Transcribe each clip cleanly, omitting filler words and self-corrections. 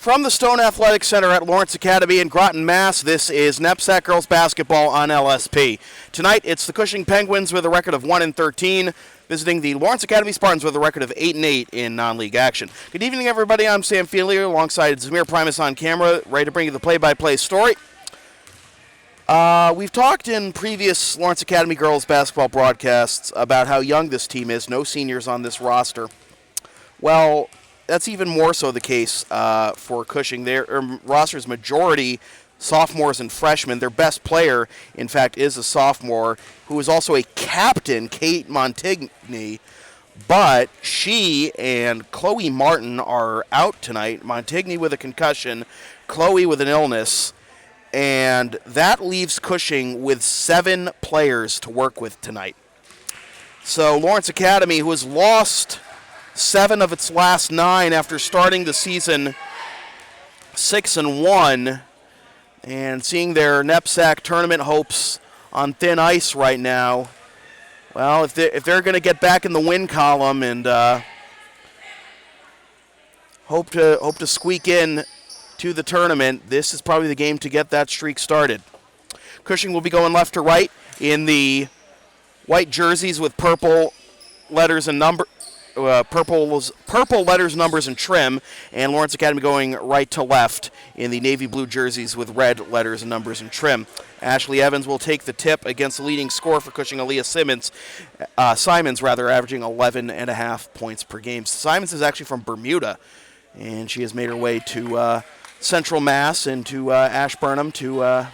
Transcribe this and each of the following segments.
From the Stone Athletic Center at Lawrence Academy in Groton, Mass., this is NEPSAC Girls Basketball on LSP. Tonight, it's the Cushing Penguins with a record of 1-13, visiting the Lawrence Academy Spartans with a record of 8-8 in non-league action. Good evening, everybody. I'm Sam Feelier alongside Zamir Primus on camera, ready to bring you the play-by-play story. We've talked in previous Lawrence Academy girls basketball broadcasts about how young this team is. No seniors on this roster. Well, that's even more so the case for Cushing. Their roster's majority sophomores and freshmen. Their best player, in fact, is a sophomore who is also a captain, Kate Montigny. But she and Chloe Martin are out tonight. Montigny with a concussion, Chloe with an illness. And that leaves Cushing with 7 players to work with tonight. So Lawrence Academy, who has lost 7 of its last 9 after starting the season 6-1, and seeing their NEPSAC tournament hopes on thin ice right now. Well, if they're going to get back in the win column and hope to squeak in to the tournament, this is probably the game to get that streak started. Cushing will be going left to right in the white jerseys with purple letters and purple letters, numbers, and trim, and Lawrence Academy going right to left in the navy blue jerseys with red letters and numbers and trim. Ashley Evans will take the tip against the leading scorer for Cushing, Aaliyah Simons, averaging 11.5 points per game. Simons is actually from Bermuda, and she has made her way to Central Mass and to Ashburnham to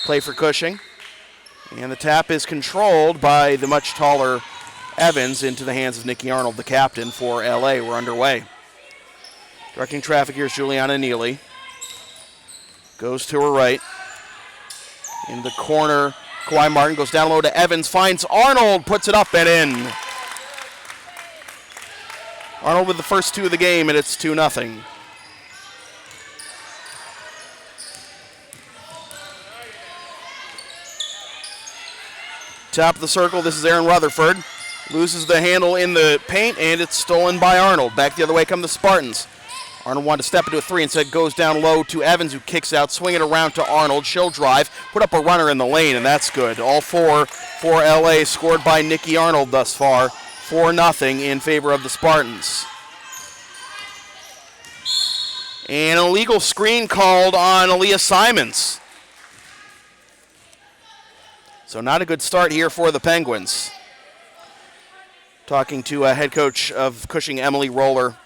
play for Cushing. And the tap is controlled by the much taller Evans into the hands of Nikki Arnold, the captain for LA. We're underway. Directing traffic here is Juliana Neely. Goes to her right. In the corner, Kawhi Martin goes down low to Evans, finds Arnold, puts it up and in. Arnold with the first 2 of the game, and it's 2-0. Top of the circle, this is Aaron Rutherford. Loses the handle in the paint, and it's stolen by Arnold. Back the other way come the Spartans. Arnold wanted to step into a 3, instead goes down low to Evans, who kicks out, swing it around to Arnold. She'll drive, put up a runner in the lane, and that's good. All 4 for LA, scored by Nikki Arnold thus far. 4-0 in favor of the Spartans. And an illegal screen called on Aaliyah Simons. So not a good start here for the Penguins. Talking to head coach of Cushing, Emily Roller,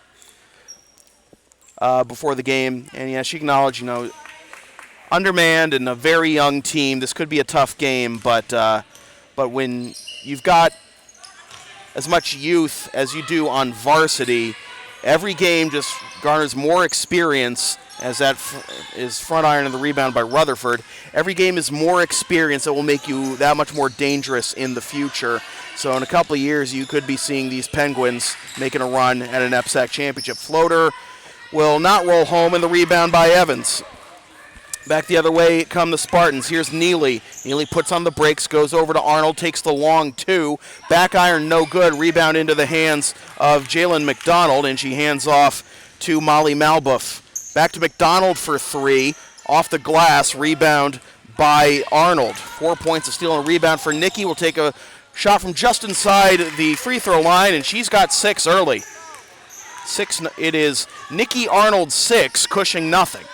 before the game. And, yeah, she acknowledged, undermanned and a very young team. This could be a tough game, but when you've got as much youth as you do on varsity, every game just garners more experience, as that is front iron and the rebound by Rutherford. Every game is more experience that will make you that much more dangerous in the future. So in a couple of years, you could be seeing these Penguins making a run at an NEPSAC championship. Floater will not roll home, and the rebound by Evans. Back the other way come the Spartans. Here's Neely. Neely puts on the brakes, goes over to Arnold, takes the long 2. Back iron, no good. Rebound into the hands of Jalen McDonald, and she hands off to Molly Malbuff. Back to McDonald for 3. Off the glass, rebound by Arnold. 4 points, a steal and a rebound for Nikki. Will take a shot from just inside the free throw line, and she's got 6 early. It is Nikki Arnold 6, Cushing nothing.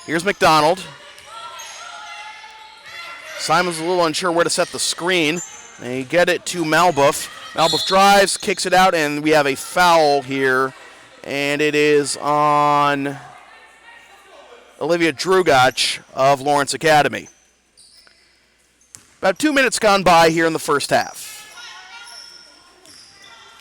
Here's McDonald. Simon's a little unsure where to set the screen. They get it to Malbuff. Malbuff drives, kicks it out, and we have a foul here. And it is on Olivia Drugach of Lawrence Academy. About 2 minutes gone by here in the first half.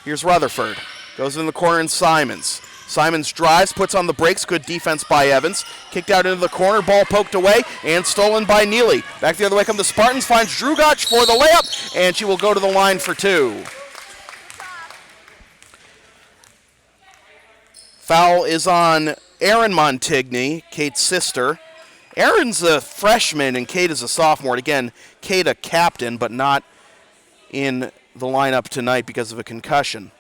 Here's Rutherford. Goes in the corner and Simons. Simons drives, puts on the brakes. Good defense by Evans. Kicked out into the corner, ball poked away, and stolen by Neely. Back the other way come the Spartans, finds Drugach for the layup, and she will go to the line for 2. Foul is on Erin Montigny, Kate's sister. Erin's a freshman and Kate is a sophomore. Again, Kate a captain, but not in the lineup tonight because of a concussion.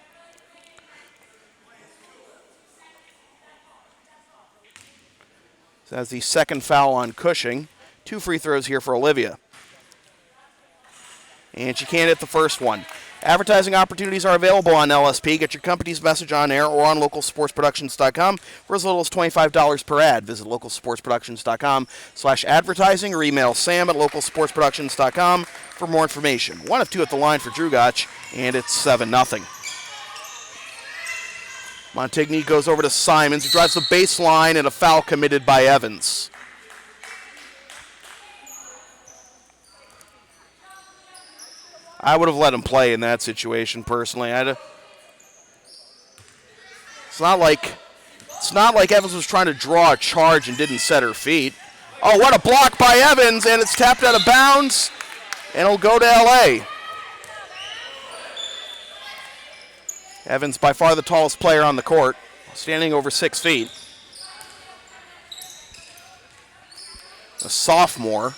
So that's the second foul on Cushing. 2 free throws here for Olivia. And she can't hit the first one. Advertising opportunities are available on LSP. Get your company's message on air or on localsportsproductions.com for as little as $25 per ad. Visit localsportsproductions.com/advertising or email sam@localsportsproductions.com for more information. 1 of 2 at the line for Drugach, and it's 7-0. Montigny goes over to Simons, who drives the baseline, and a foul committed by Evans. I would have let him play in that situation personally. It's not like Evans was trying to draw a charge and didn't set her feet. Oh, what a block by Evans, and it's tapped out of bounds, and it'll go to LA. Evans, by far the tallest player on the court, standing over 6 feet. A sophomore.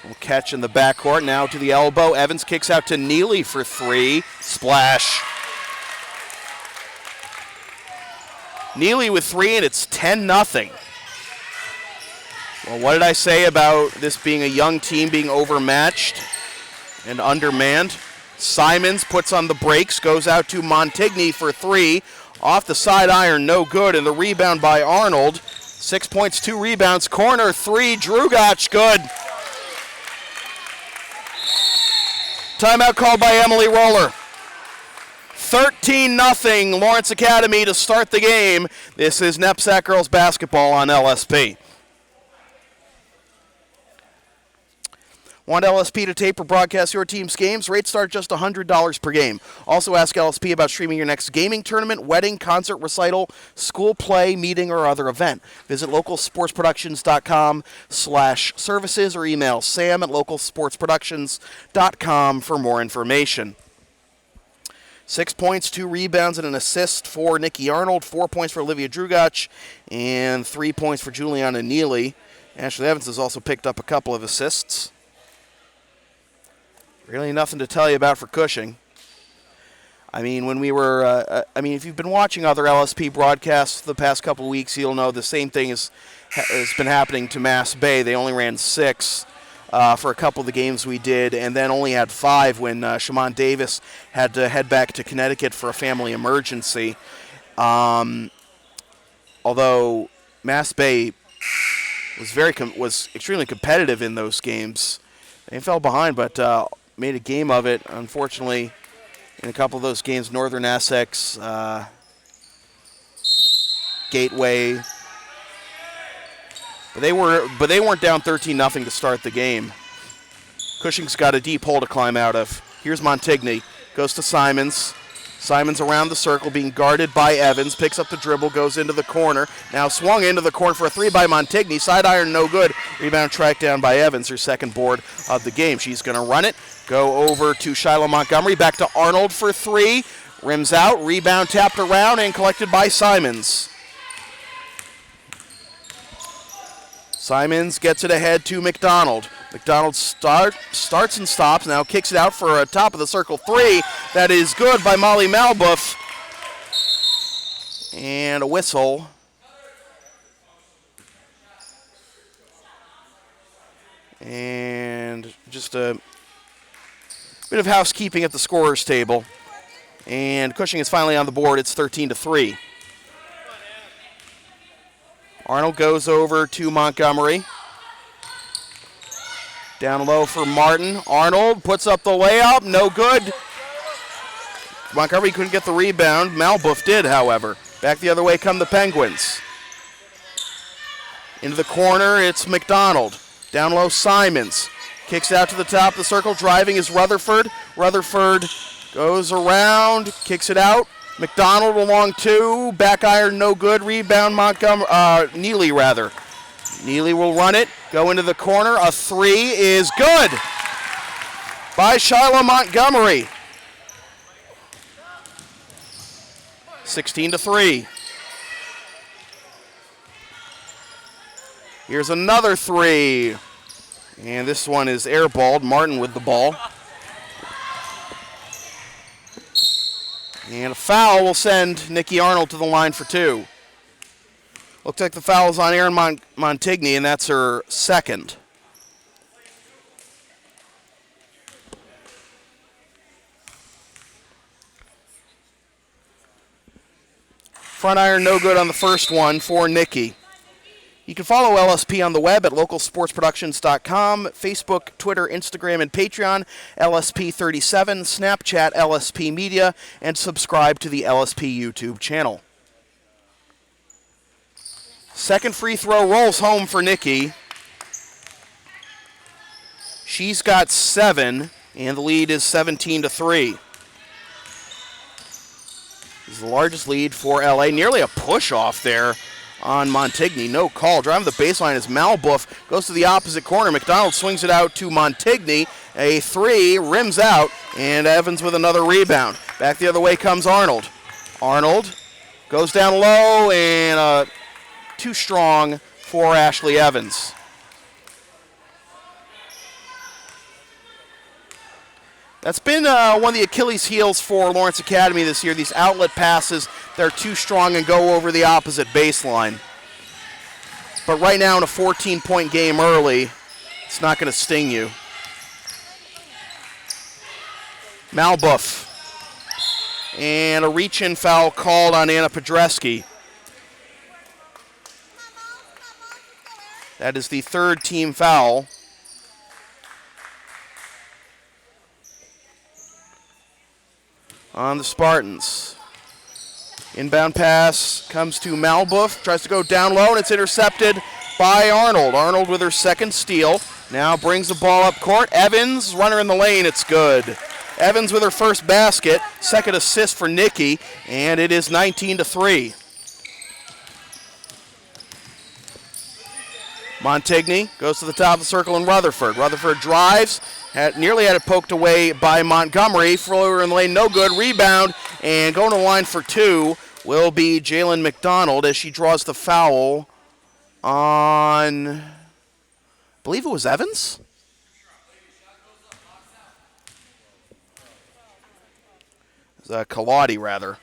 Will catch in the backcourt, now to the elbow. Evans kicks out to Neely for 3. Splash. Neely with 3, and it's 10-0. Well, what did I say about this being a young team being overmatched and undermanned? Simons puts on the brakes, goes out to Montigny for 3. Off the side iron, no good, and the rebound by Arnold. 6 points, 2 rebounds. Corner 3, Drugach, good. Timeout called by Emily Roller. 13-0 Lawrence Academy to start the game. This is NEPSAC girls basketball on LSP. Want LSP to tape or broadcast your team's games? Rates start just $100 per game. Also ask LSP about streaming your next gaming tournament, wedding, concert, recital, school play, meeting, or other event. Visit localsportsproductions.com/services or email sam@localsportsproductions.com for more information. 6 points, 2 rebounds, and an assist for Nikki Arnold. 4 points for Olivia Drugach, and 3 points for Juliana Neely. Ashley Evans has also picked up a couple of assists. Really nothing to tell you about for Cushing. I mean, when we were, if you've been watching other LSP broadcasts the past couple of weeks, you'll know the same thing has been happening to Mass Bay. They only ran 6 for a couple of the games we did, and then only had 5 when Shamon Davis had to head back to Connecticut for a family emergency. Although Mass Bay was extremely competitive in those games. They fell behind, but made a game of it. Unfortunately, in a couple of those games, Northern Essex, Gateway, but they weren't down 13-0 to start the game. Cushing's got a deep hole to climb out of. Here's Montigny, goes to Simons. Simons around the circle, being guarded by Evans, picks up the dribble, goes into the corner. Now swung into the corner for a 3 by Montigny. Side iron, no good. Rebound tracked down by Evans, her second board of the game. She's going to run it. Go over to Shiloh Montgomery, back to Arnold for 3. Rims out, rebound tapped around and collected by Simons. Simons gets it ahead to McDonald. McDonald starts and stops, now kicks it out for a top of the circle 3. That is good by Molly Malbuff. And a whistle. And just a bit of housekeeping at the scorer's table. And Cushing is finally on the board. It's 13-3. Arnold goes over to Montgomery. Down low for Martin. Arnold puts up the layup. No good. Montgomery couldn't get the rebound. Malbuff did, however. Back the other way come the Penguins. Into the corner, it's McDonald. Down low, Simons. Kicks out to the top of the circle. Driving is Rutherford. Rutherford goes around, kicks it out. McDonald along 2. Back iron, no good. Rebound, Neely, rather. Neely will run it. Go into the corner. A 3 is good by Shiloh Montgomery. 16-3. Here's another 3. And this one is airballed. Martin with the ball. And a foul will send Nikki Arnold to the line for 2. Looks like the foul is on Erin Montigny, and that's her second. Front iron no good on the first one for Nikki. You can follow LSP on the web at localsportsproductions.com, Facebook, Twitter, Instagram, and Patreon, LSP37, Snapchat, LSP Media, and subscribe to the LSP YouTube channel. Second free throw rolls home for Nikki. She's got 7, and the lead is 17-3. This is the largest lead for LA. Nearly a push-off there on Montigny. No call. Driving the baseline is Malbuff. Goes to the opposite corner. McDonald swings it out to Montigny. A 3, rims out, and Evans with another rebound. Back the other way comes Arnold. Arnold goes down low, and too strong for Ashley Evans. That's been one of the Achilles heels for Lawrence Academy this year, these outlet passes that are too strong and go over the opposite baseline. But right now in a 14-point game early, it's not going to sting you. Malbuff. And a reach-in foul called on Anna Podreski. That is the third team foul. On the Spartans. Inbound pass comes to Malbuff, tries to go down low, and it's intercepted by Arnold. Arnold with her second steal. Now brings the ball up court. Evans, runner in the lane, it's good. Evans with her first basket, second assist for Nikki, and it is 19-3. Montigny goes to the top of the circle in Rutherford. Rutherford drives, nearly had it poked away by Montgomery. Floater in the lane, no good. Rebound, and going to the line for 2 will be Jalen McDonald as she draws the foul on, I believe it was Evans? It was Kaladi, rather.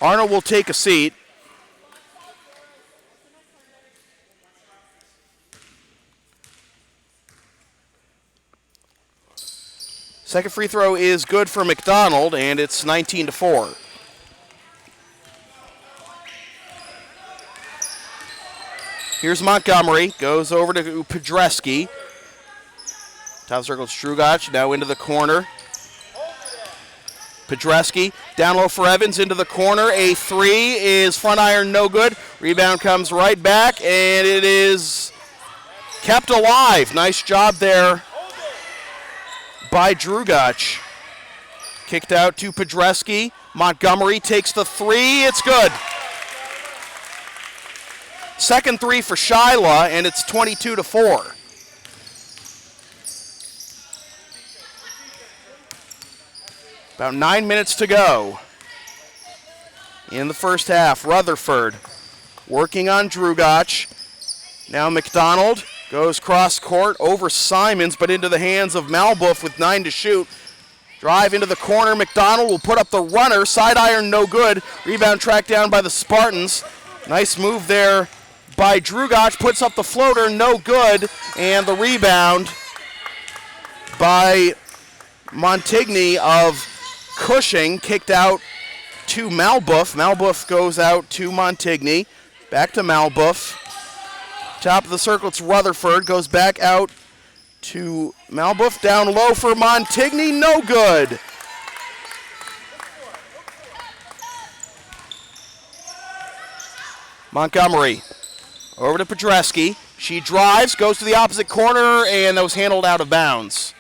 Arnold will take a seat. Second free throw is good for McDonald, and it's 19-4. Here's Montgomery, goes over to Podreski. Top of the circle, Strugach, now into the corner. Podreski, down low for Evans, into the corner. A 3 is front iron, no good. Rebound comes right back, and it is kept alive. Nice job there by Drugach. Kicked out to Podreski. Montgomery takes the 3. It's good. Second 3 for Shyla, and it's 22-4. About 9 minutes to go in the first half. Rutherford working on Drugach. Now McDonald goes cross court over Simons, but into the hands of Malbuff with 9 to shoot. Drive into the corner. McDonald will put up the runner. Side iron, no good. Rebound tracked down by the Spartans. Nice move there by Drugach. Puts up the floater, no good. And the rebound by Montigny of Cushing, kicked out to Malbuff. Malbuff goes out to Montigny. Back to Malbuff. Top of the circle, it's Rutherford. Goes back out to Malbuff. Down low for Montigny. No good. Montgomery over to Podreski. She drives, goes to the opposite corner, and that was handled out of bounds.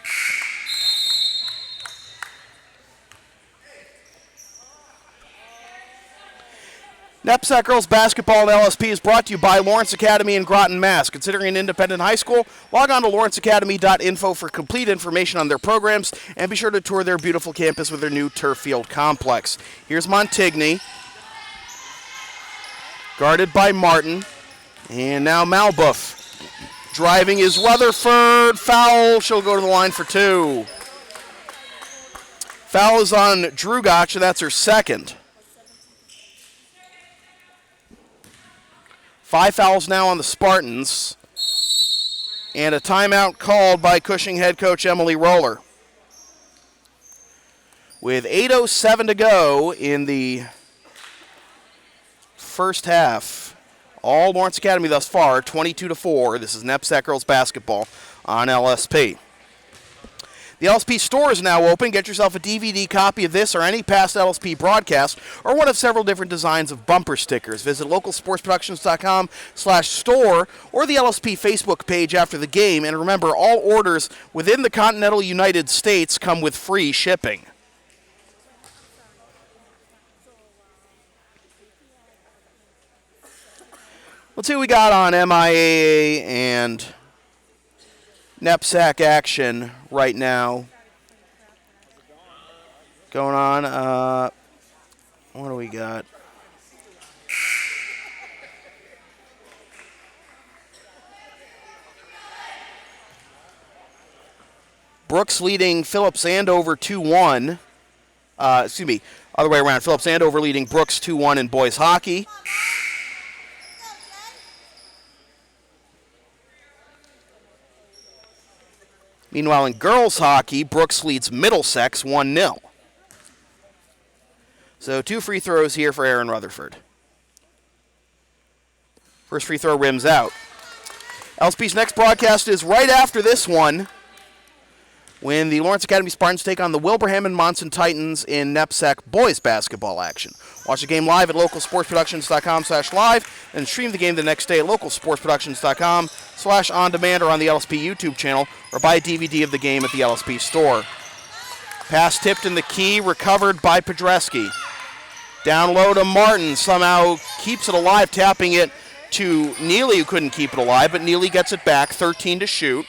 NEPSAC Girls Basketball and LSP is brought to you by Lawrence Academy in Groton, Mass. Considering an independent high school, log on to lawrenceacademy.info for complete information on their programs, and be sure to tour their beautiful campus with their new turf field complex. Here's Montigny, guarded by Martin, and now Malbuff. Driving is Rutherford. Foul. She'll go to the line for 2. Foul is on Drugach, and that's her second. 5 fouls now on the Spartans. And a timeout called by Cushing head coach Emily Roller. With 8:07 to go in the first half. All Lawrence Academy thus far, 22-4. This is NEPSAC girls basketball on LSP. The LSP store is now open. Get yourself a DVD copy of this or any past LSP broadcast or one of several different designs of bumper stickers. Visit localsportsproductions.com/store or the LSP Facebook page after the game. And remember, all orders within the continental United States come with free shipping. Let's see what we got on MIAA and NEPSAC action right now. Going on, what do we got? Brooks leading Phillips Andover 2-1. Other way around. Phillips Andover leading Brooks 2-1 in boys hockey. Meanwhile, in girls hockey, Brooks leads Middlesex 1-0. So 2 free throws here for Aaron Rutherford. First free throw rims out. LSP's next broadcast is right after this one, when the Lawrence Academy Spartans take on the Wilbraham and Monson Titans in NEPSAC boys basketball action. Watch the game live at localsportsproductions.com/live and stream the game the next day at localsportsproductions.com/on-demand or on the LSP YouTube channel, or buy a DVD of the game at the LSP store. Pass tipped in the key, recovered by Podreski. Down low to Martin, somehow keeps it alive, tapping it to Neely, who couldn't keep it alive, but Neely gets it back, 13 to shoot.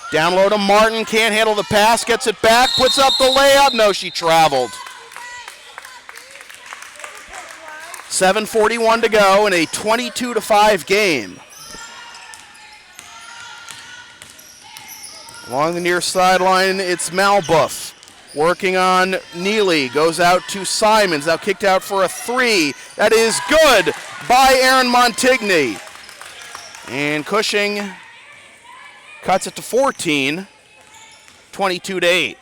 Down low to Martin, can't handle the pass, gets it back, puts up the layup. No, she traveled. 7:41 to go in a 22-5 game. Along the near sideline, it's Malbuff working on Neely. Goes out to Simons, now kicked out for a 3. That is good by Aaron Montigny. And Cushing cuts it to 14, 22-8.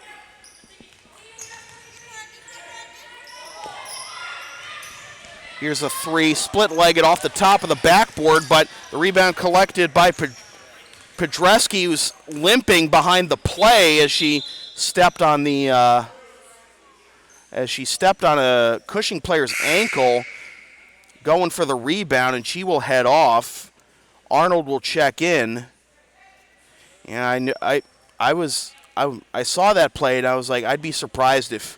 Here's a 3, split-legged off the top of the backboard, but the rebound collected by Podreski, who's limping behind the play as she stepped on a Cushing player's ankle, going for the rebound, and she will head off. Arnold will check in. And I saw that play, and I was like, I'd be surprised if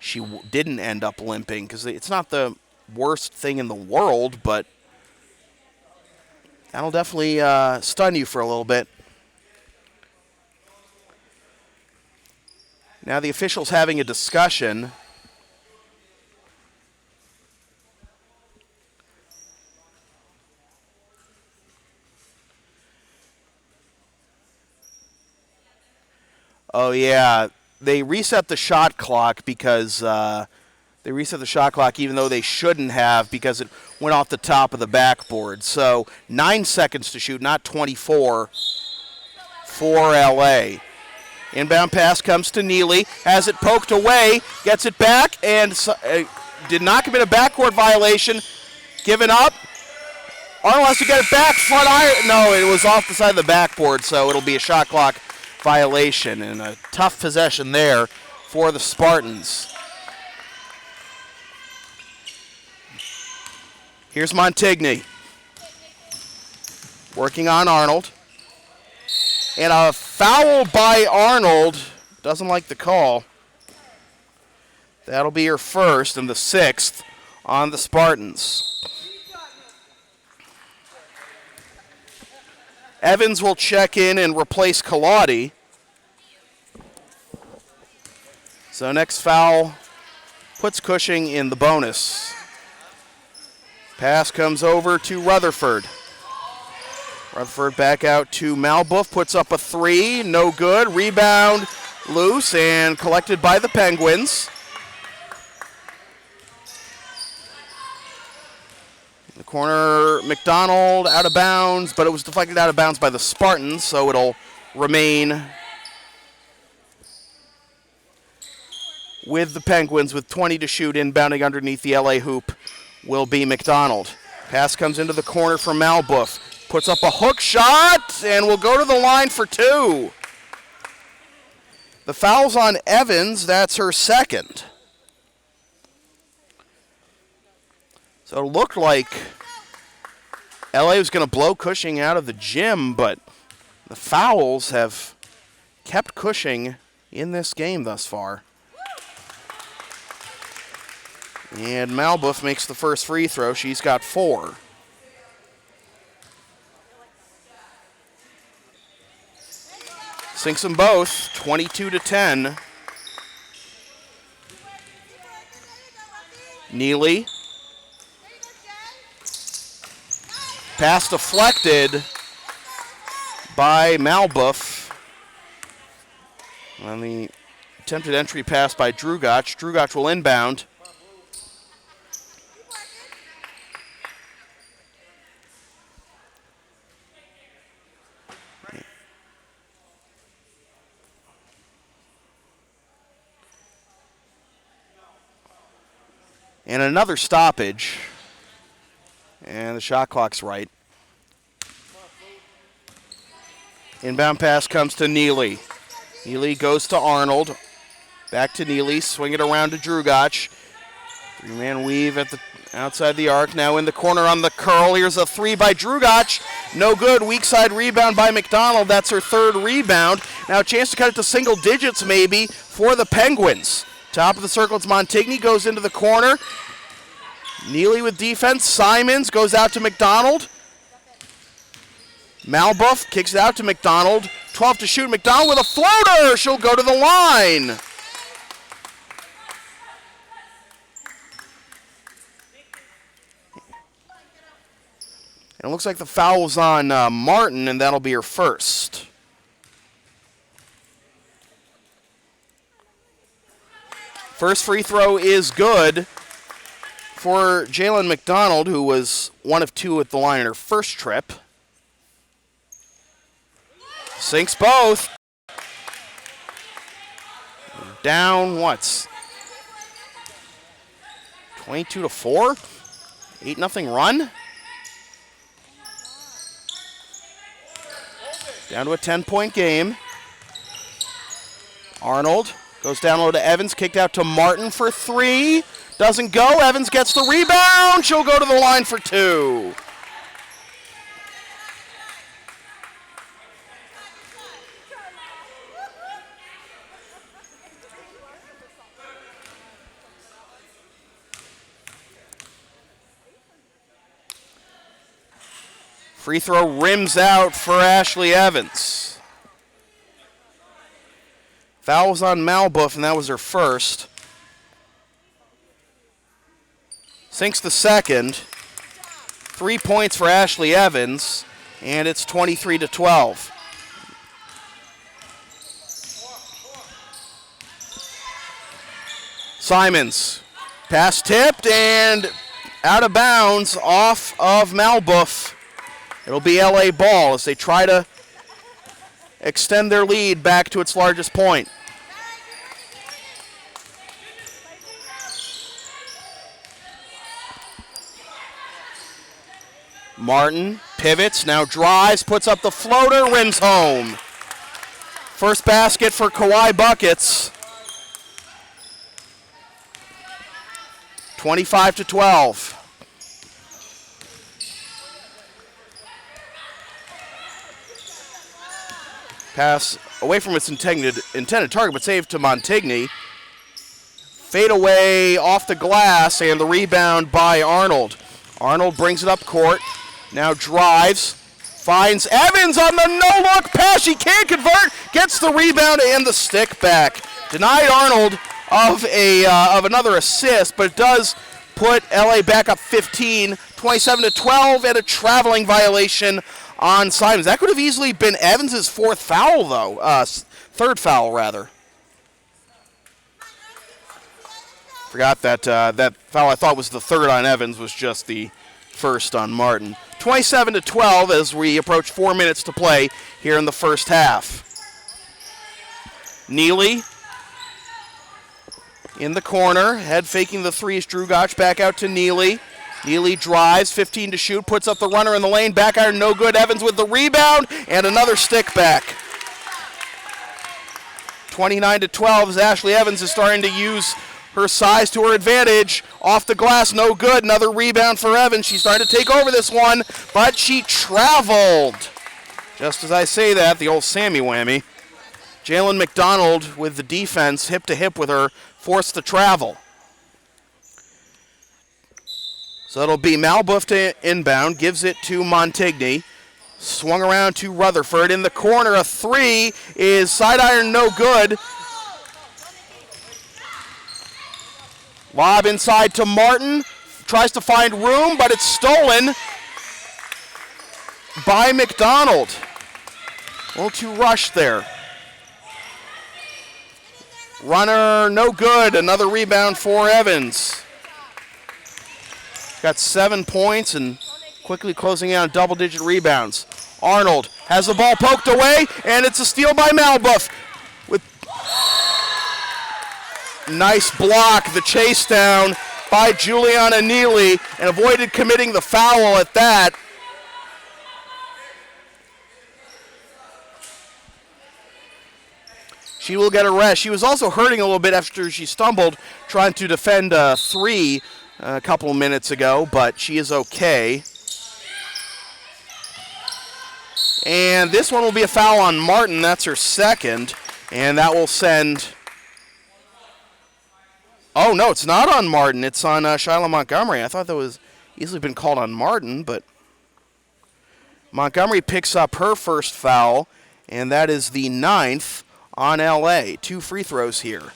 she didn't end up limping, because it's not the worst thing in the world, but that'll definitely stun you for a little bit. Now the officials having a discussion. Oh, yeah. They reset the shot clock because even though they shouldn't have, because it went off the top of the backboard. So 9 seconds to shoot, not 24 for LA. Inbound pass comes to Neely, has it poked away, gets it back, and did not commit a backcourt violation. Given up. Arnold has to get it back. Front iron. No, it was off the side of the backboard, so it'll be a shot clock violation, and a tough possession there for the Spartans. Here's Montigny working on Arnold, and a foul by Arnold. Doesn't like the call. That'll be her first and the 6th on the Spartans. Evans will check in and replace Kaladi. So next foul puts Cushing in the bonus. Pass comes over to Rutherford. Rutherford back out to Malbuff, puts up a three, no good. Rebound loose and collected by the Penguins. In the corner, McDonald out of bounds, but it was deflected out of bounds by the Spartans, so it'll remain with the Penguins with 20 to shoot. Inbounding underneath the LA hoop will be McDonald. Pass comes into the corner from Malbuff. Puts up a hook shot and will go to the line for two. The foul's on Evans. That's her second. So it looked like LA was going to blow Cushing out of the gym, but the fouls have kept Cushing in this game thus far. And Malbuff makes the first free throw. She's got 4. Sinks them both, 22-10. Neely. Pass deflected by Malbuff. On the attempted entry pass by Drugach. Drugach will inbound. And another stoppage. And the shot clock's right. Inbound pass comes to Neely. Neely goes to Arnold. Back to Neely. Swing it around to Drugach. Three-man weave at the outside the arc. Now in the corner on the curl. Here's a three by Drugach. No good. Weak side rebound by McDonald. That's her third rebound. Now a chance to cut it to single digits maybe for the Penguins. Top of the circle, it's Montigny, goes into the corner. Neely with defense. Simons goes out to McDonald. Malbuff kicks it out to McDonald. 12 to shoot. McDonald with a floater. She'll go to the line. And it looks like the foul's on Martin, and that'll be her first. First free throw is good for Jalen McDonald, who was 1 of 2 at the line in her first trip. Sinks both. Down, what's 22-4? 8-0 run. Down to a 10-point game. Arnold goes down low to Evans, kicked out to Martin for 3. Doesn't go. Evans gets the rebound. She'll go to the line for 2. Free throw rims out for Ashley Evans. Foul was on Malbuff, and that was her first. Sinks the second. 3 points for Ashley Evans, and it's 23-12. Simons. Pass tipped and out of bounds off of Malbuff. It'll be LA ball as they try to extend their lead back to its largest point. Martin pivots, now drives, puts up the floater, rims home. First basket for Kawhi Buckets. 25-12. Pass away from its intended target, but saved to Montigny. Fade away off the glass, and the rebound by Arnold. Arnold brings it up court, now drives, finds Evans on the no-look pass. She can't convert, gets the rebound and the stick back. Denied Arnold of another assist, but it does put LA back up 15, 27-12, and a traveling violation on Simons. That could have easily been Evans' fourth foul, though. Third foul, rather. Forgot that that foul I thought was the third on Evans was just the first on Martin. 27-12 as we approach 4 minutes to play here in the first half. Neely in the corner, head faking the three is Drugach, back out to Neely. Neely drives, 15 to shoot, puts up the runner in the lane, back iron no good. Evans with the rebound and another stick back. 29-12 as Ashley Evans is starting to use her size to her advantage. Off the glass, no good. Another rebound for Evans. She's starting to take over this one, but she traveled. Just as I say that, the old Sammy whammy. Jalen McDonald with the defense, hip to hip with her, forced to travel. So it'll be Malbuff to inbound, gives it to Montigny. Swung around to Rutherford. In the corner, a three is side iron, no good. Lob inside to Martin. Tries to find room, but it's stolen by McDonald. A little too rushed there. Runner, no good. Another rebound for Evans. Got 7 points and quickly closing out double-digit rebounds. Arnold has the ball poked away, and it's a steal by Malbuff. With nice block, the chase down by Juliana Neely, and avoided committing the foul at that. She will get a rest. She was also hurting a little bit after she stumbled trying to defend a three a couple of minutes ago, but she is okay. And this one will be a foul on Martin. That's her second, and that will send... Oh, no, it's not on Martin. It's on Shyla Montgomery. I thought that was easily been called on Martin, but Montgomery picks up her first foul, and that is the 9th on LA. 2 free throws here.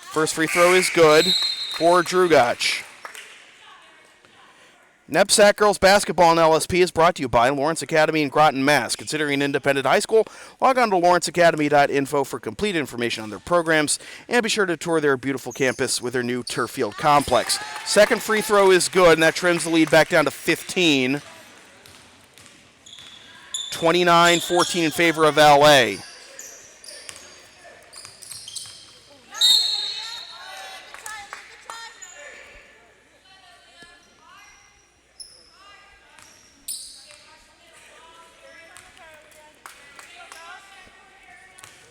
First free throw is good for Drugach. NEPSAC Girls Basketball and LSP is brought to you by Lawrence Academy in Groton, Mass. Considering an independent high school, log on to lawrenceacademy.info for complete information on their programs, and be sure to tour their beautiful campus with their new turf field complex. Second free throw is good, and that trims the lead back down to 15. 29-14 in favor of LA.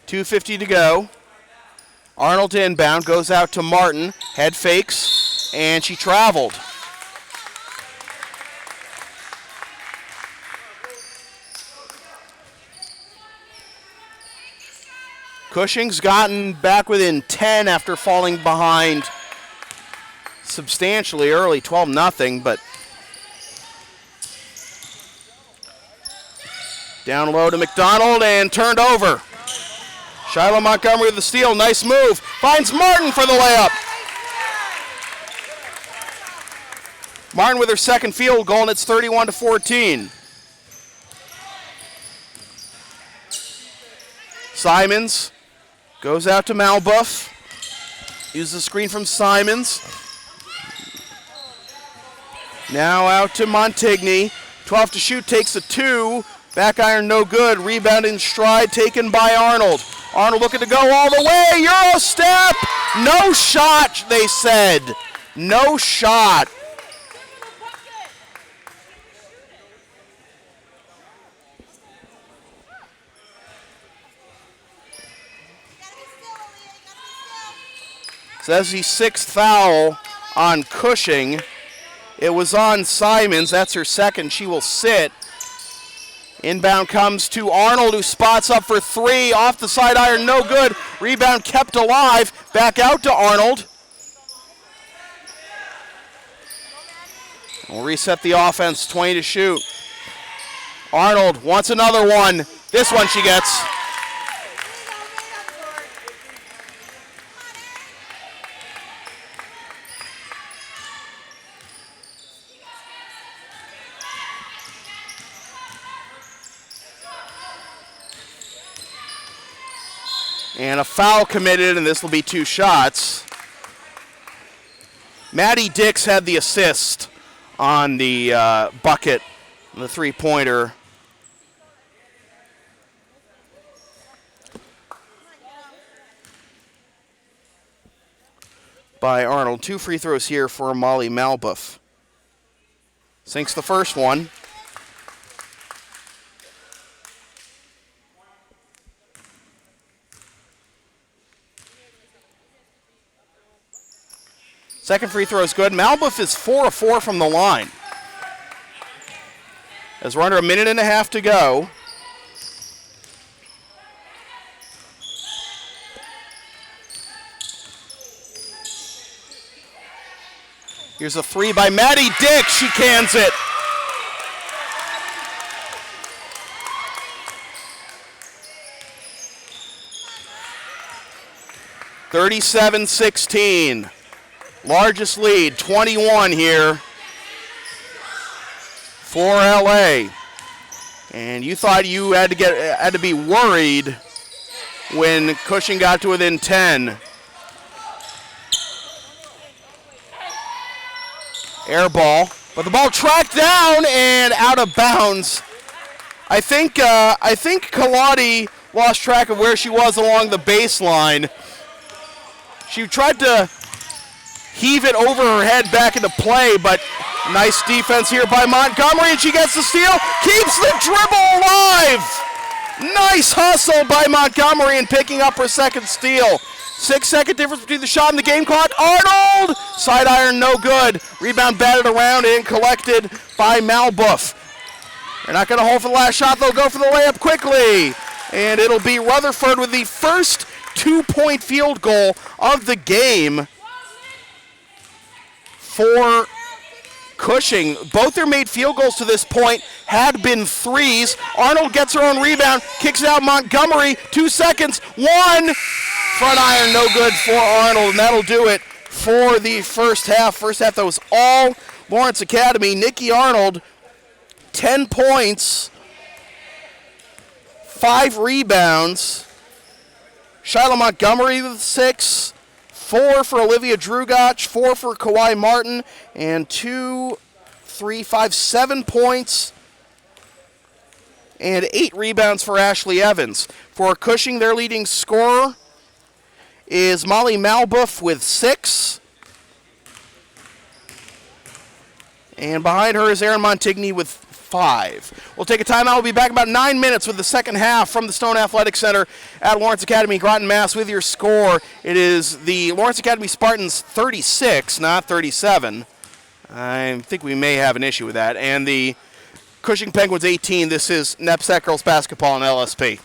.250 to go. Arnold to inbound, goes out to Martin, head fakes, and she traveled. Cushing's gotten back within 10 after falling behind substantially early, 12-0, but down low to McDonald and turned over. Shyla Montgomery with the steal, nice move. Finds Martin for the layup. Martin with her second field goal, and it's 31-14. Simons goes out to Malbuff. Uses the screen from Simons. Now out to Montigny. 12 to shoot, takes a 2. Back iron no good. Rebound in stride taken by Arnold. Arnold looking to go all the way. Euro step. No shot, they said. No shot. So that's the 6th foul on Cushing. It was on Simons. That's her second. She will sit. Inbound comes to Arnold, who spots up for 3. Off the side iron, no good. Rebound kept alive. Back out to Arnold. We'll reset the offense. 20 to shoot. Arnold wants another one. This one she gets. And a foul committed, and this will be 2 shots. Maddie Dix had the assist on the bucket, the three-pointer. By Arnold. 2 free throws here for Molly Malbuff. Sinks the first one. Second free throw is good. Malbuff is 4 of 4 from the line. As we're under a minute and a half to go. Here's a 3 by Maddie Dix. She cans it. (37-16). Largest lead, 21 here for LA. And you thought you had to be worried when Cushing got to within 10. Air ball, but the ball tracked down and out of bounds. I think Kaladi lost track of where she was along the baseline. She tried to heave it over her head back into play, but nice defense here by Montgomery, and she gets the steal, keeps the dribble alive. Nice hustle by Montgomery in picking up her second steal. 6-second difference between the shot and the game clock. Arnold! Side iron, no good. Rebound batted around and collected by Malbuff. They're not going to hold for the last shot. They'll go for the layup quickly. And it'll be Rutherford with the first 2-point field goal of the game for Cushing. Both their made field goals to this point had been threes. Arnold gets her own rebound, kicks it out Montgomery, 2 seconds, 1. Front iron, no good for Arnold, and that'll do it for the first half. First half, that was all Lawrence Academy. Nikki Arnold, 10 points, 5 rebounds. Shiloh Montgomery with 6. 4 for Olivia Drugach, 4 for Kawhi Martin, and 2, 3, 5, 7 points and 8 rebounds for Ashley Evans. For Cushing, their leading scorer is Molly Malbuff with 6. And behind her is Erin Montigny with 5. We'll take a timeout. We'll be back in about 9 minutes with the second half from the Stone Athletic Center at Lawrence Academy, Groton, Mass. With your score, it is the Lawrence Academy Spartans 36, not 37. I think we may have an issue with that. And the Cushing Penguins 18. This is NEPSAC Girls Basketball on LSP.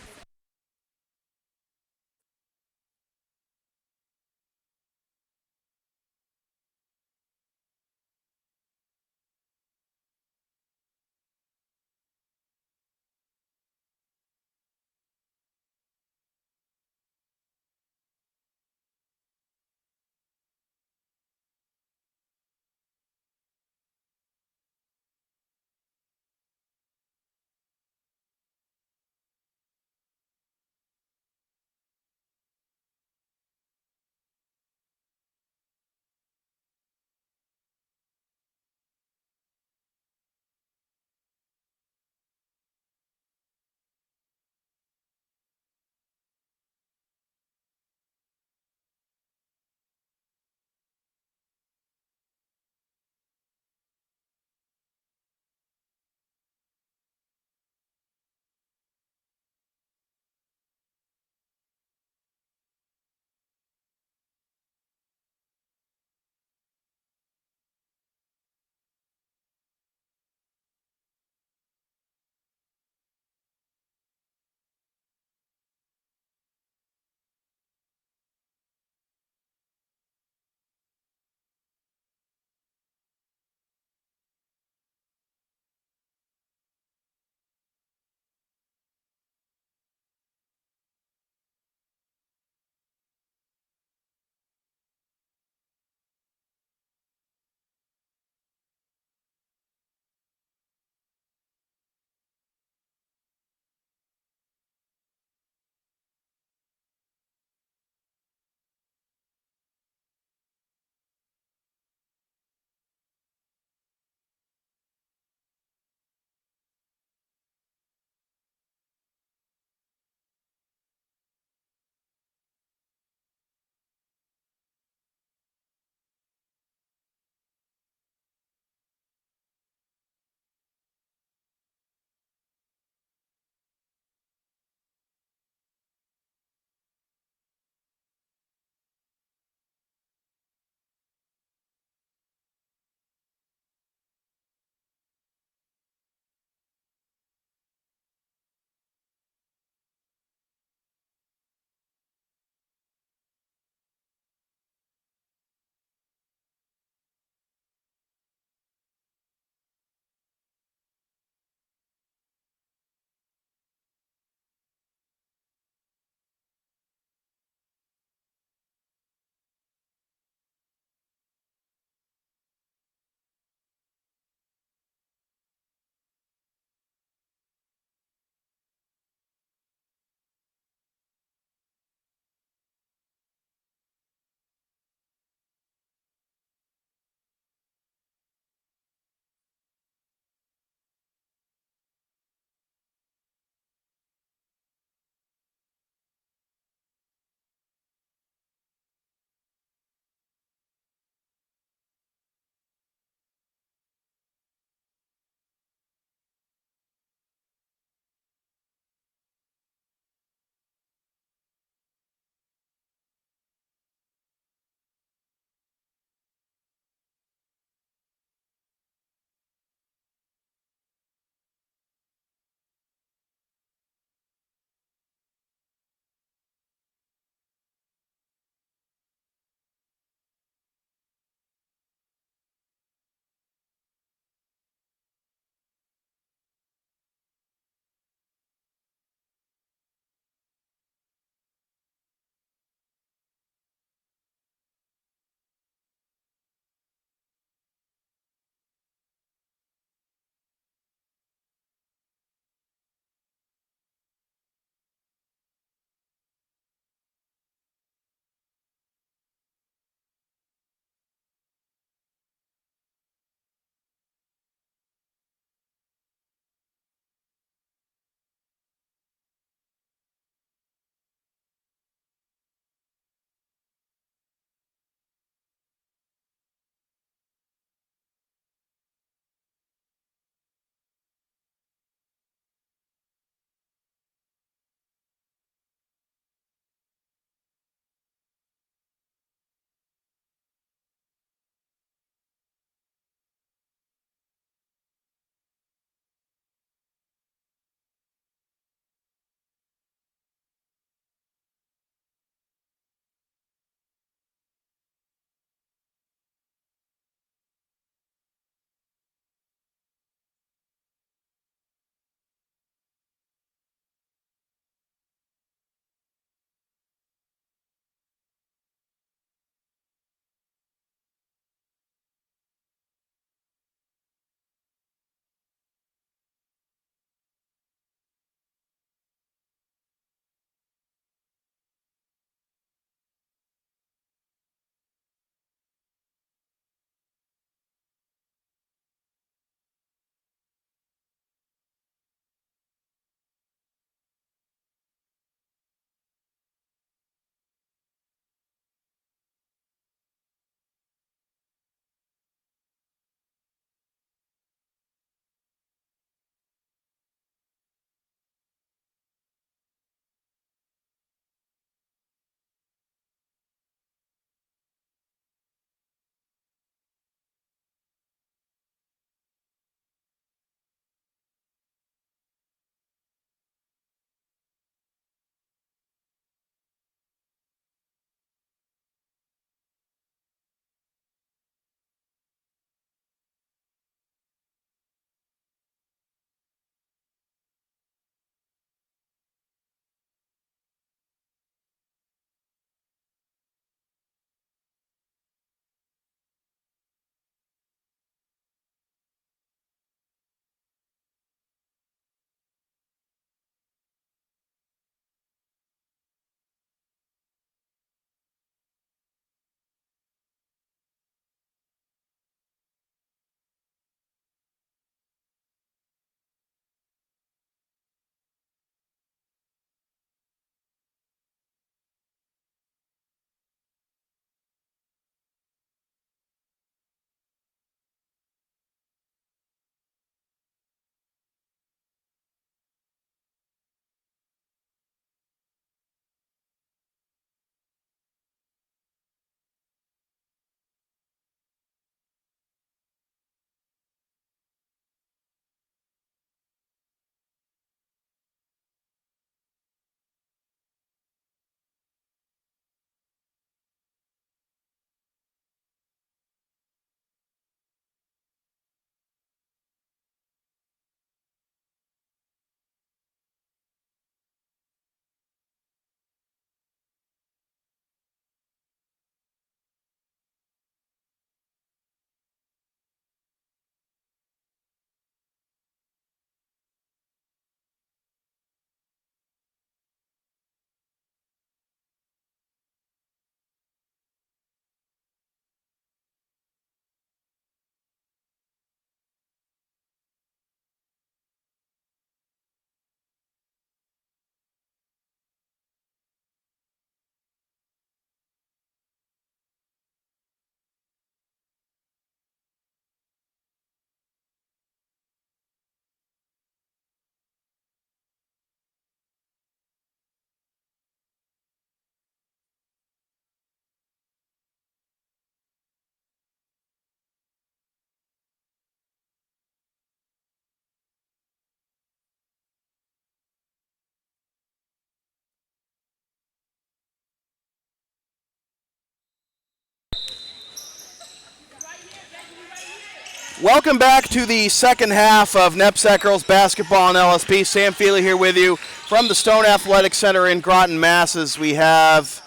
Welcome back to the second half of NEPSAC Girls Basketball and LSP. Sam Feely here with you from the Stone Athletic Center in Groton, Mass. As we have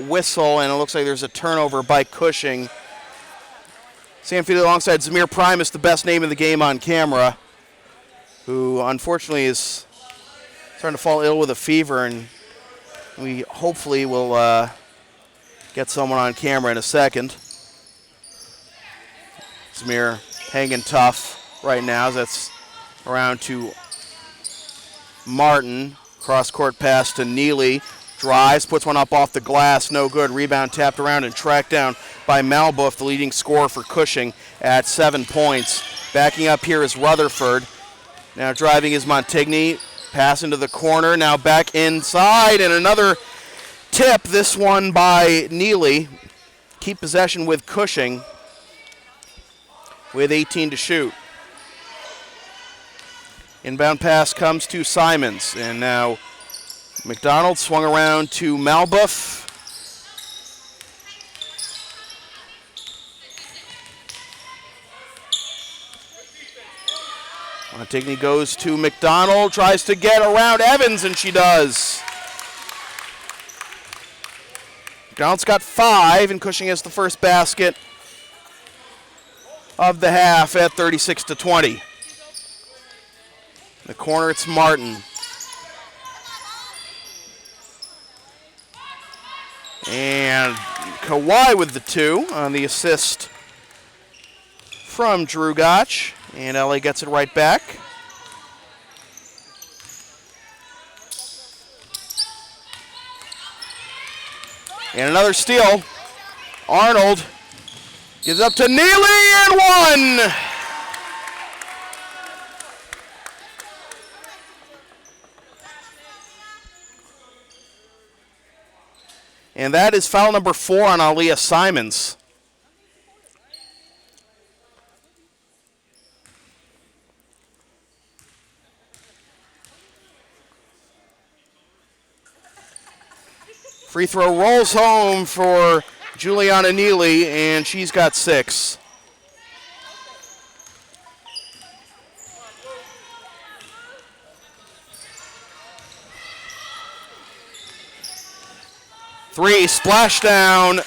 whistle, and it looks like there's a turnover by Cushing. Sam Feely alongside Zamir Primus, the best name in the game on camera, who unfortunately is starting to fall ill with a fever, and we hopefully will get someone on camera in a second. Zamir hanging tough right now. That's around to Martin. Cross-court pass to Neely. Drives, puts one up off the glass. No good. Rebound tapped around and tracked down by Malbuff, the leading scorer for Cushing at 7 points. Backing up here is Rutherford. Now driving is Montigny. Pass into the corner. Now back inside. And another tip. This one by Neely. Keep possession with Cushing, with 18 to shoot. Inbound pass comes to Simons, and now McDonald swung around to Malbuff. Montigny goes to McDonald, tries to get around Evans, and she does. McDonald's got 5, and Cushing has the first basket of the half at 36 to 20. In the corner, it's Martin. And Kawhi with the 2 on the assist from Drew Gotch. And LA gets it right back. And another steal. Arnold gives up to Neely and 1. And that is foul number 4 on Aaliyah Simons. Free throw rolls home for Juliana Neely, and she's got 6. Three, splashdown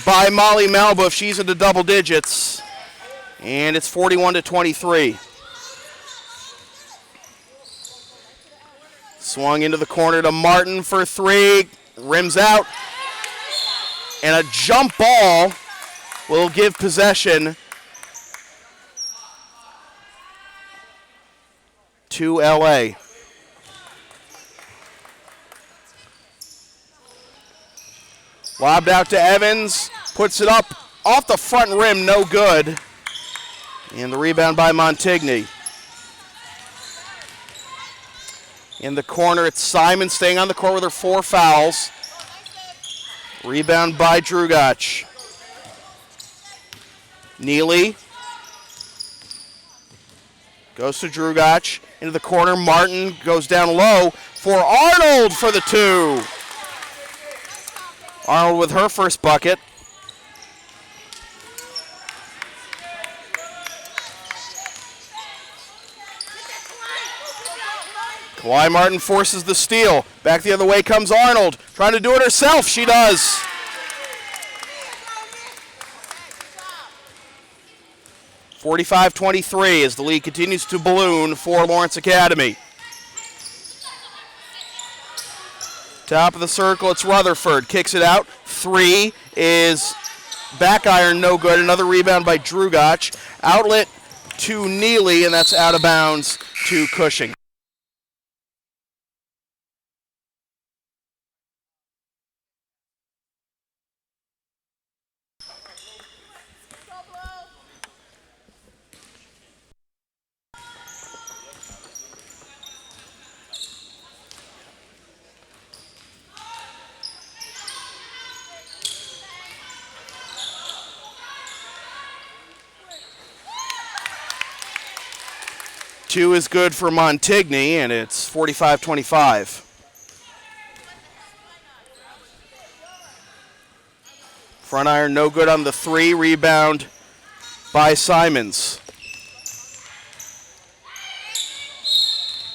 by Molly Malbuff. She's into double digits, and it's 41 to 23. Swung into the corner to Martin for 3. Rims out. And a jump ball will give possession to LA. Lobbed out to Evans. Puts it up off the front rim. No good. And the rebound by Montigny. In the corner, it's Simon staying on the court with her 4 fouls. Rebound by Drew Gotch. Neely goes to Drew Gotch. Into the corner, Martin goes down low for Arnold for the 2. Arnold with her first bucket. Kawhi Martin forces the steal. Back the other way comes Arnold. Trying to do it herself. She does. (45-23) as the lead continues to balloon for Lawrence Academy. Top of the circle, it's Rutherford. Kicks it out. 3 is back iron, no good. Another rebound by Drew Gotch. Outlet to Neely, and that's out of bounds to Cushing. Two is good for Montigny, and it's 45-25. Front iron no good on the 3. Rebound by Simons.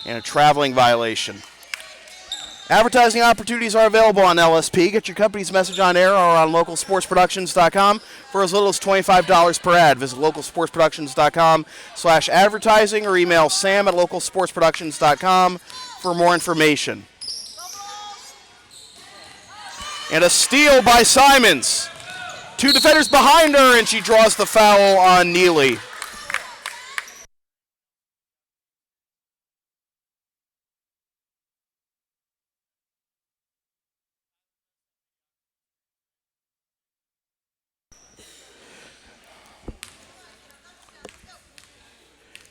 And a traveling violation. Advertising opportunities are available on LSP. Get your company's message on air or on localsportsproductions.com for as little as $25 per ad. Visit localsportsproductions.com/advertising or email sam@localsportsproductions.com for more information. And a steal by Simons. Two defenders behind her, and she draws the foul on Neely.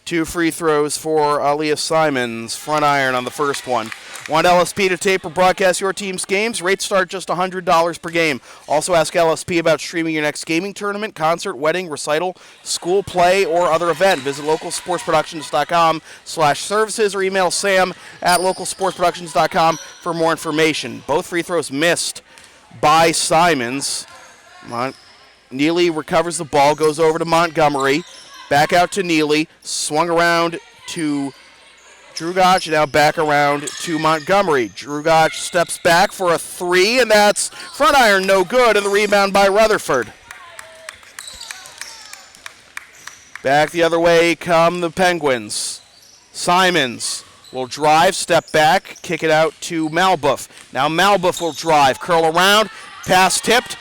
Two free throws for Aaliyah Simons. Front iron on the first one. Want LSP to tape or broadcast your team's games? Rates start just $100 per game. Also ask LSP about streaming your next gaming tournament, concert, wedding, recital, school play, or other event. Visit localsportsproductions.com/services or email sam@localsportsproductions.com for more information. Both free throws missed by Simons. Neely recovers the ball, goes over to Montgomery. Back out to Neely, swung around to Drugach, now back around to Montgomery. Drugach steps back for a three, and that's front iron, no good, and the rebound by Rutherford. Back the other way come the Penguins. Simons will drive, step back, kick it out to Malbuff. Now Malbuff will drive, curl around, pass tipped.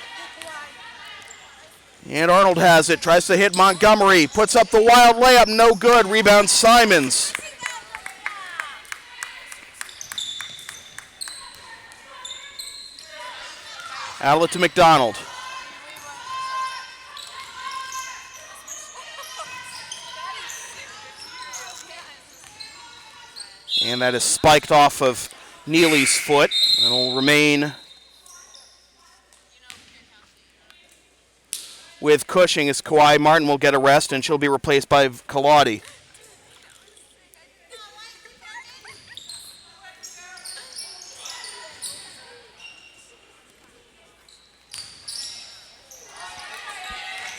And Arnold has it, tries to hit Montgomery, puts up the wild layup, no good, rebound Simons. Outlet to McDonald. And that is spiked off of Neely's foot. It'll remain with Cushing as Kawhi Martin will get a rest, and she'll be replaced by Kaladi.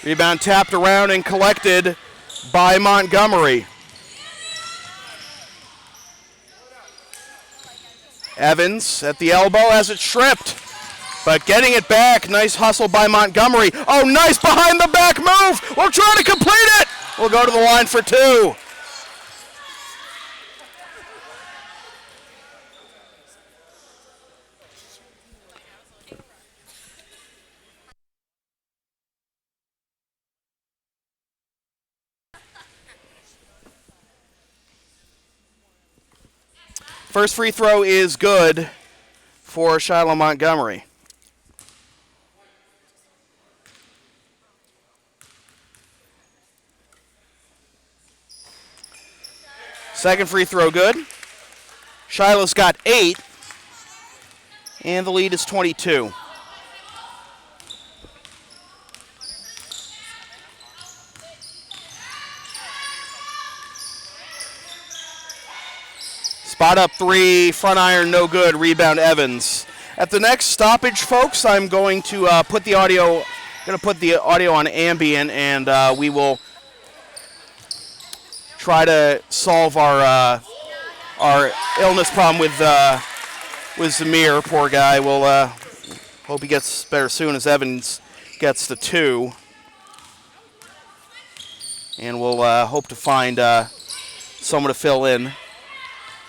Rebound tapped around and collected by Montgomery. Evans at the elbow has it stripped. But getting it back, nice hustle by Montgomery. Oh, nice behind the back move. We'll try to complete it. We'll go to the line for two. First free throw is good for Shiloh Montgomery. Second free throw good. Shiloh's got 8, and the lead is 22. Spot up three, front iron, no good, rebound Evans. At the next stoppage, folks, I'm going to put the audio on ambient, and we will try to solve our illness problem with Zamir, poor guy. We'll hope he gets better soon as Evans gets the 2. And we'll hope to find someone to fill in.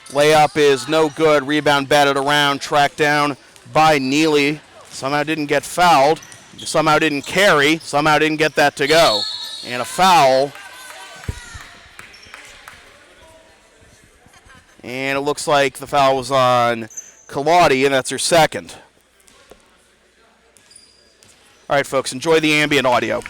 Layup is no good. Rebound batted around, tracked down by Neely. Somehow didn't get fouled. Somehow didn't carry. Somehow didn't get that to go. And a foul. And it looks like the foul was on Kaladi, and that's her second. All right, folks, enjoy the ambient audio.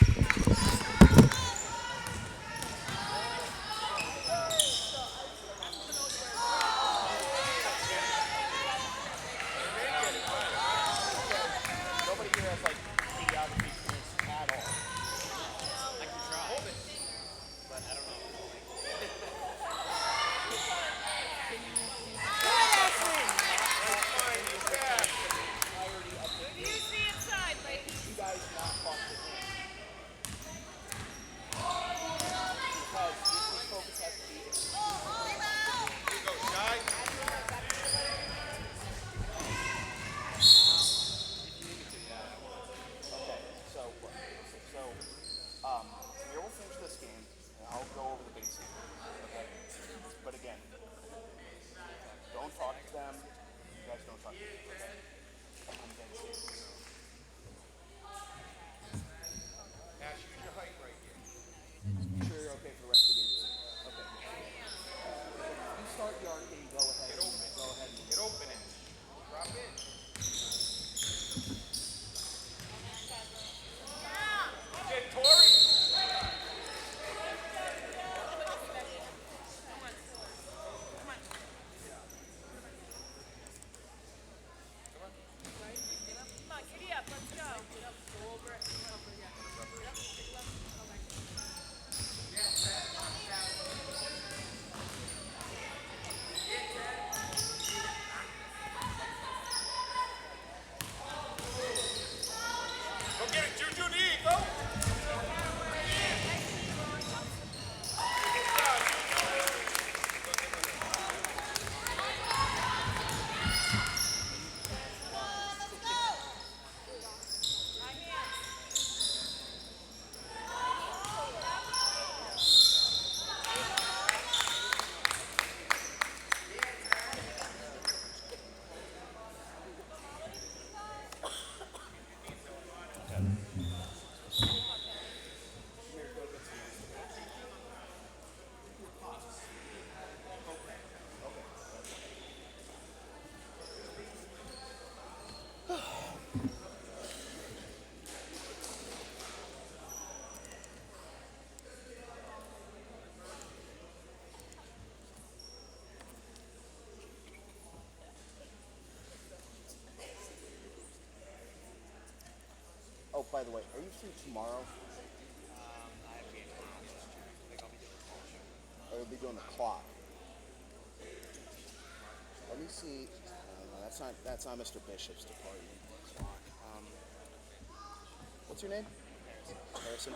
Oh, by the way, are you free tomorrow? Or you'll be doing the clock. Let me see. No, that's not Mr. Bishop's department. Clock. What's your name? Harrison.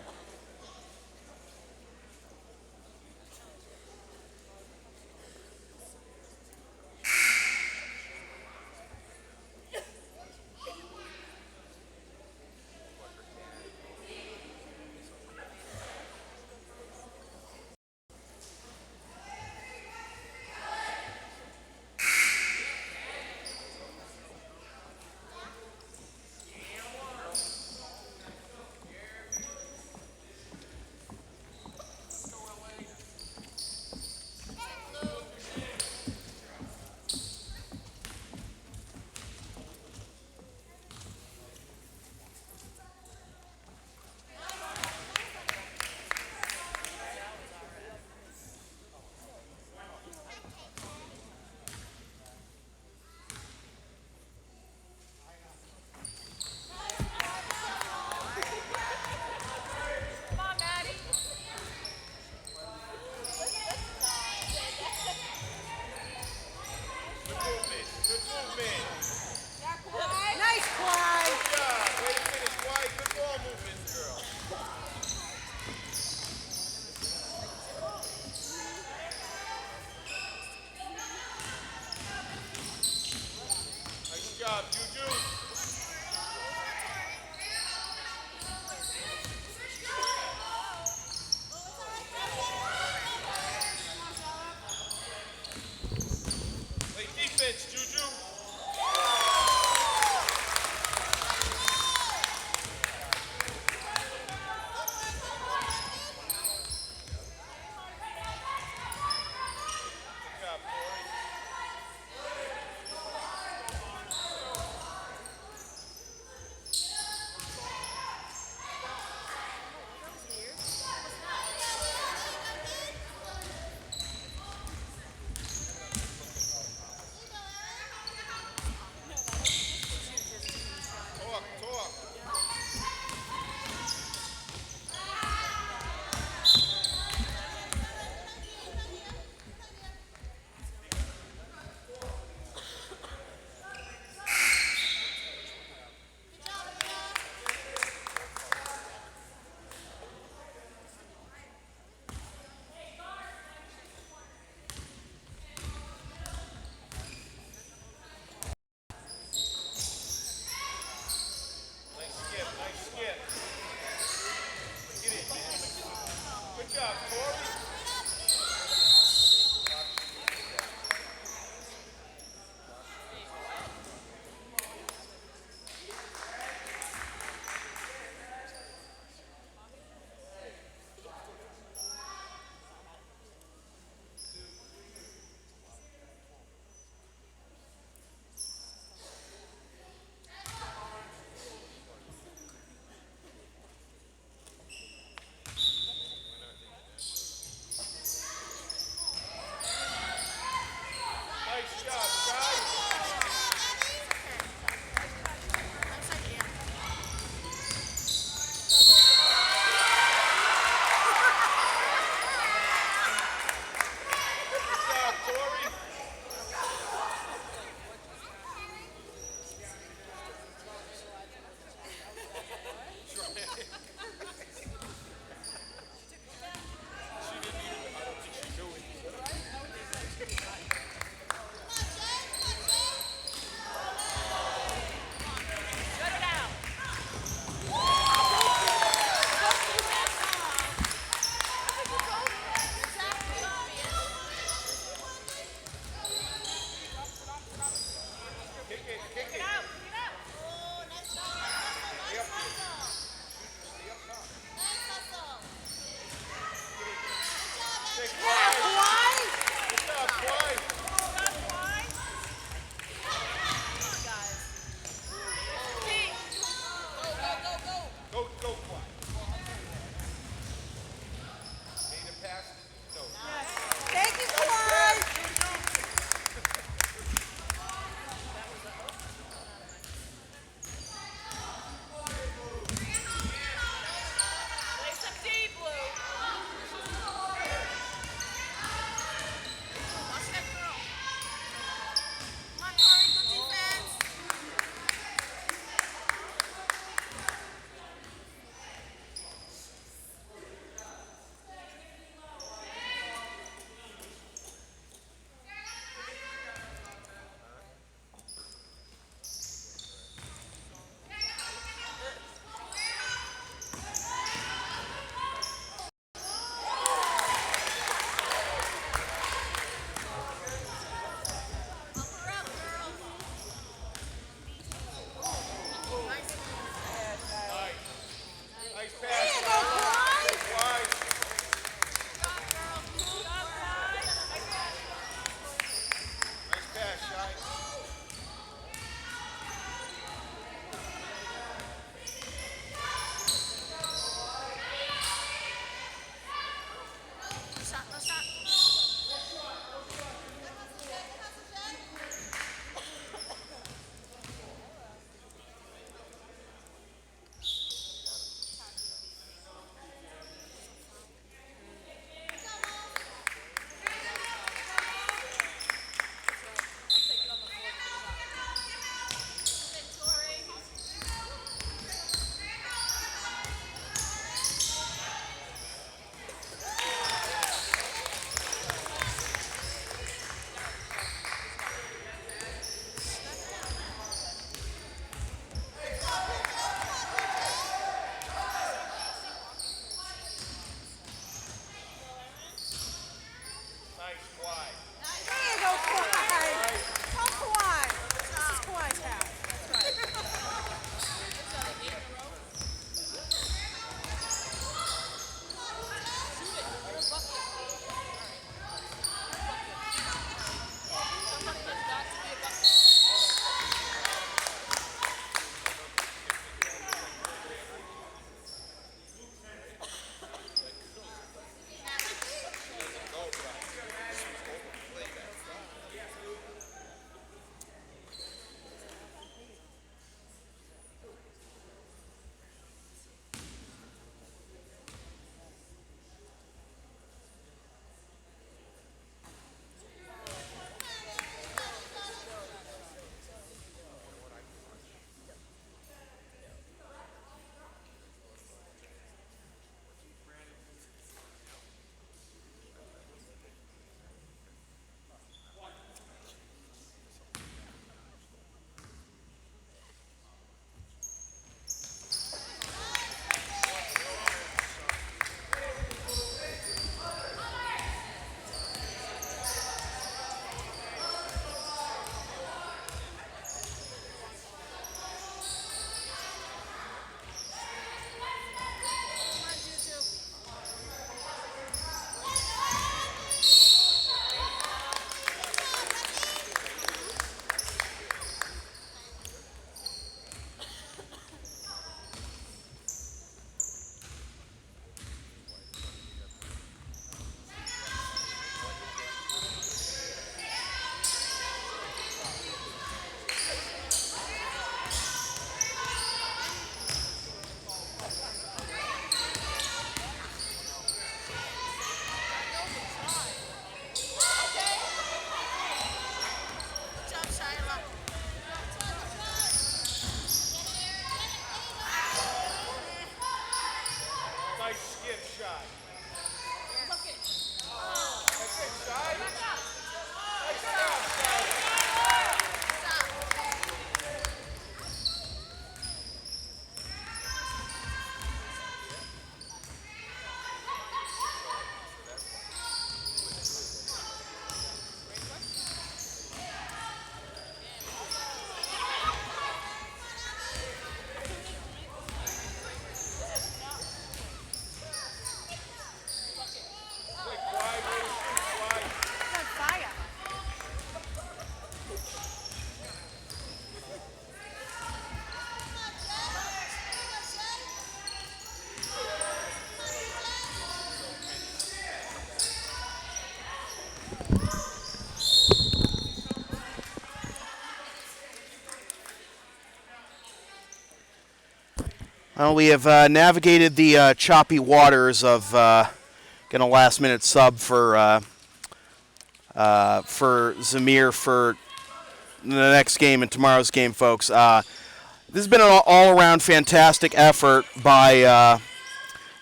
Well, we have navigated the choppy waters of getting a last-minute sub for Zamir for the next game and tomorrow's game, folks. This has been an all-around fantastic effort by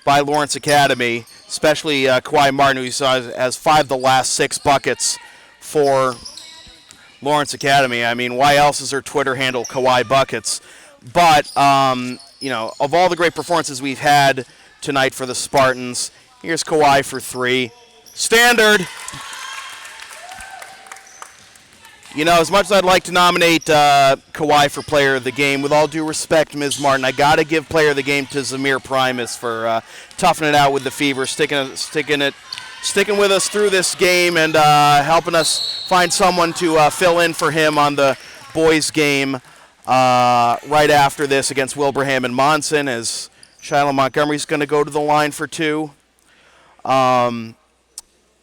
Lawrence Academy, especially Kawhi Martin, who you saw has 5 of the last 6 buckets for Lawrence Academy. I mean, why else is her Twitter handle Kawhi Buckets? But, of all the great performances we've had tonight for the Spartans, here's Kawhi for 3. Standard. As much as I'd like to nominate Kawhi for Player of the Game, with all due respect, Ms. Martin, I got to give Player of the Game to Zamir Primus for toughing it out with the fever, sticking with us through this game and helping us find someone to fill in for him on the boys' game right after this against Wilbraham and Monson, as Shiloh Montgomery's going to go to the line for 2.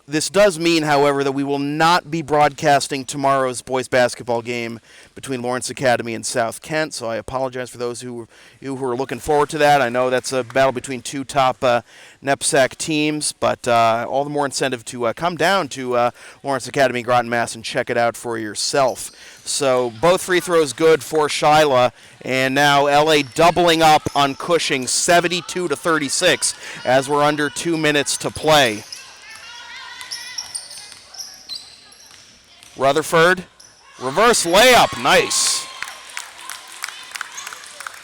This does mean, however, that we will not be broadcasting tomorrow's boys basketball game between Lawrence Academy and South Kent, so I apologize for those who are looking forward to that. I know that's a battle between 2 top NEPSAC teams, but all the more incentive to come down to Lawrence Academy, Groton, Mass, and check it out for yourself. So both free throws good for Shiloh, and now LA doubling up on Cushing, 72-36, as we're under 2 minutes to play. Rutherford, reverse layup, nice.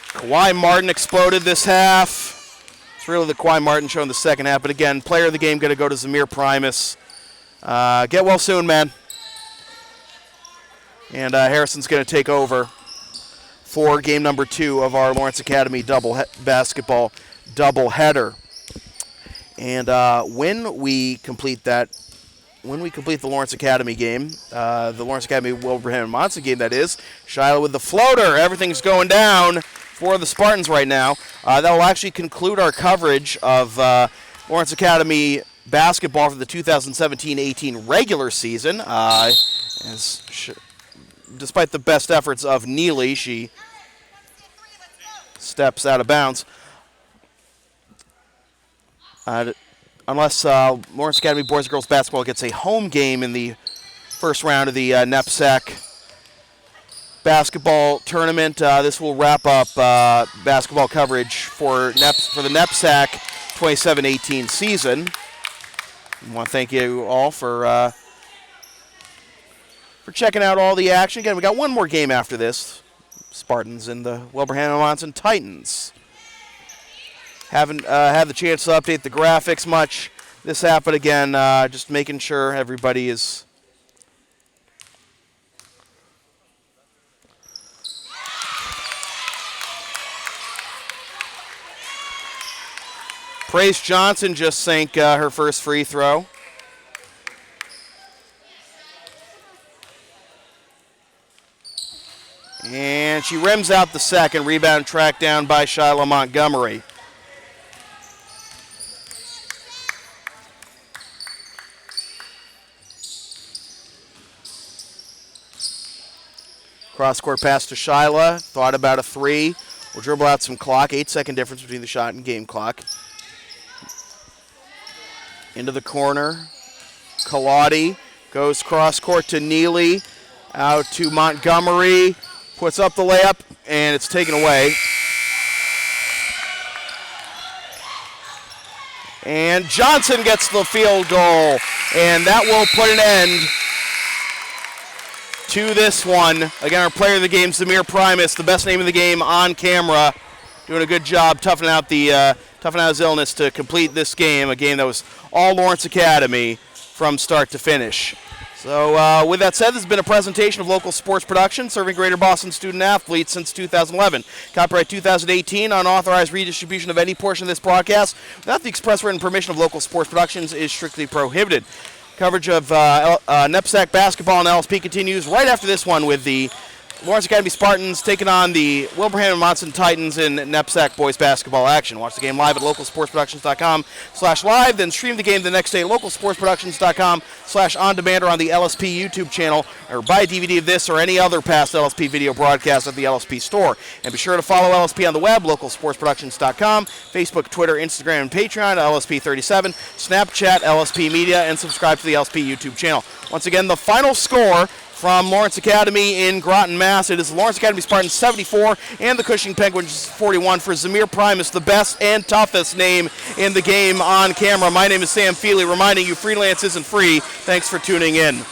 Kawhi Martin exploded this half. It's really the Kawhi Martin show in the second half, but again, Player of the Game going to go to Zamir Primus. Get well soon, man. And Harrison's going to take over for game number 2 of our Lawrence Academy basketball doubleheader. And when we complete the Lawrence Academy game, the Lawrence Academy Wilbraham and Monson game, that is, Shiloh with the floater. Everything's going down for the Spartans right now. That will actually conclude our coverage of Lawrence Academy basketball for the 2017-18 regular season. Despite the best efforts of Neely, she steps out of bounds. Unless Lawrence Academy boys and girls basketball gets a home game in the first round of the NEPSAC basketball tournament, this will wrap up basketball coverage for the NEPSAC 27-18 season. I want to thank you all for checking out all the action. Again, we got one more game after this. Spartans and the Wilbraham and Monson Titans. Haven't had the chance to update the graphics much this half, but again, just making sure everybody is Praise Johnson just sank her first free throw. And she rims out the second. Rebound tracked down by Shiloh Montgomery. Cross-court pass to Shiloh. Thought about a 3. We'll dribble out some clock. 8-second difference between the shot and game clock. Into the corner. Kaladi goes cross-court to Neely. Out to Montgomery. Puts up the layup, and it's taken away. And Johnson gets the field goal, and that will put an end to this one. Again, our player of the game, Zamir Primus, the best name of the game on camera, doing a good job toughing out his illness to complete this game, a game that was all Lawrence Academy from start to finish. So with that said, this has been a presentation of local sports production serving Greater Boston student athletes since 2011. Copyright 2018, unauthorized redistribution of any portion of this broadcast without the express written permission of local sports productions is strictly prohibited. Coverage of NEPSAC basketball and LSP continues right after this one with the Lawrence Academy Spartans taking on the Wilbraham and Monson Titans in NEPSAC boys basketball action. Watch the game live at localsportsproductions.com/live, then stream the game the next day at localsportsproductions.com/on-demand or on the LSP YouTube channel, or buy a DVD of this or any other past LSP video broadcast at the LSP store. And be sure to follow LSP on the web, localsportsproductions.com, Facebook, Twitter, Instagram, and Patreon, LSP37, Snapchat, LSP Media, and subscribe to the LSP YouTube channel. Once again, the final score from Lawrence Academy in Groton, Mass. It is Lawrence Academy Spartans 74 and the Cushing Penguins 41 for Zamir Primus, the best and toughest name in the game on camera. My name is Sam Feely, reminding you freelance isn't free. Thanks for tuning in.